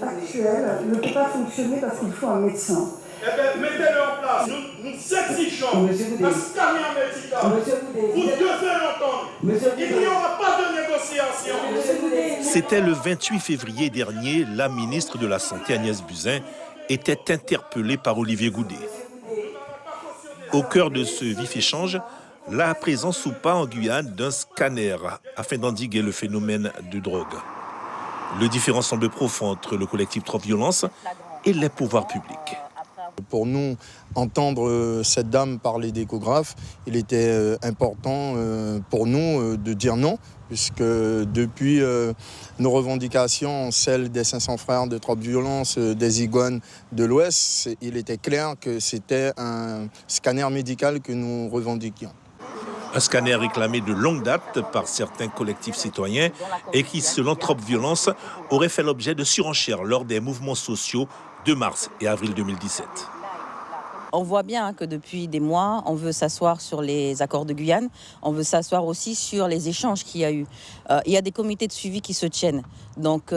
actuel ne peut pas fonctionner parce qu'il faut un médecin. Eh bien, mettez-le en place. Nous exigeons un scanner médical. Vous devez l'entendre. Il n'y aura pas de négociation. C'était le 28 février dernier, la ministre de la Santé, Agnès Buzyn, était interpellée par Olivier Goudet. Au cœur de ce vif échange, la présence ou pas en Guyane d'un scanner afin d'endiguer le phénomène de drogue. Le différend semble profond entre le collectif Trop Violence et les pouvoirs publics. Pour nous, entendre cette dame parler d'échographe, il était important pour nous de dire non, puisque depuis nos revendications, celles des 500 frères de Trop Violence, des Iguanes de l'Ouest, il était clair que c'était un scanner médical que nous revendiquions. Un scanner réclamé de longue date par certains collectifs citoyens et qui, selon Trop Violence, aurait fait l'objet de surenchères lors des mouvements sociaux de mars et avril 2017. On voit bien que depuis des mois, on veut s'asseoir sur les accords de Guyane. On veut s'asseoir aussi sur les échanges qu'il y a eu. Il y a des comités de suivi qui se tiennent. Donc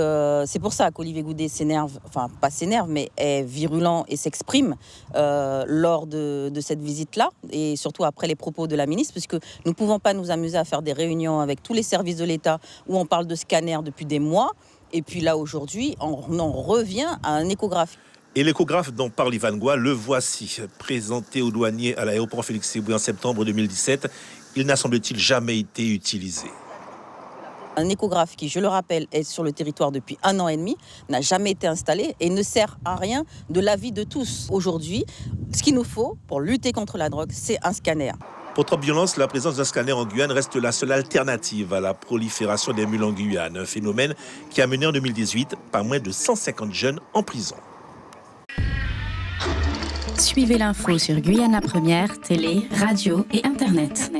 c'est pour ça qu'Olivier Goudet s'énerve, enfin pas s'énerve, mais est virulent et s'exprime lors de cette visite-là. Et surtout après les propos de la ministre, puisque nous ne pouvons pas nous amuser à faire des réunions avec tous les services de l'État où on parle de scanner depuis des mois. Et puis là, aujourd'hui, on en revient à un échographe. Et l'échographe dont parle Yvan Goua, le voici. Présenté aux douaniers à l'aéroport Félix Éboué en septembre 2017, il n'a semble-t-il jamais été utilisé. Un échographe qui, je le rappelle, est sur le territoire depuis 1 an et demi, n'a jamais été installé et ne sert à rien de l'avis de tous. Aujourd'hui, ce qu'il nous faut pour lutter contre la drogue, c'est un scanner. Pour Trop Violence, la présence d'un scanner en Guyane reste la seule alternative à la prolifération des mules en Guyane, un phénomène qui a mené en 2018 pas moins de 150 jeunes en prison. Suivez l'info sur Guyane la Première, télé, radio et Internet.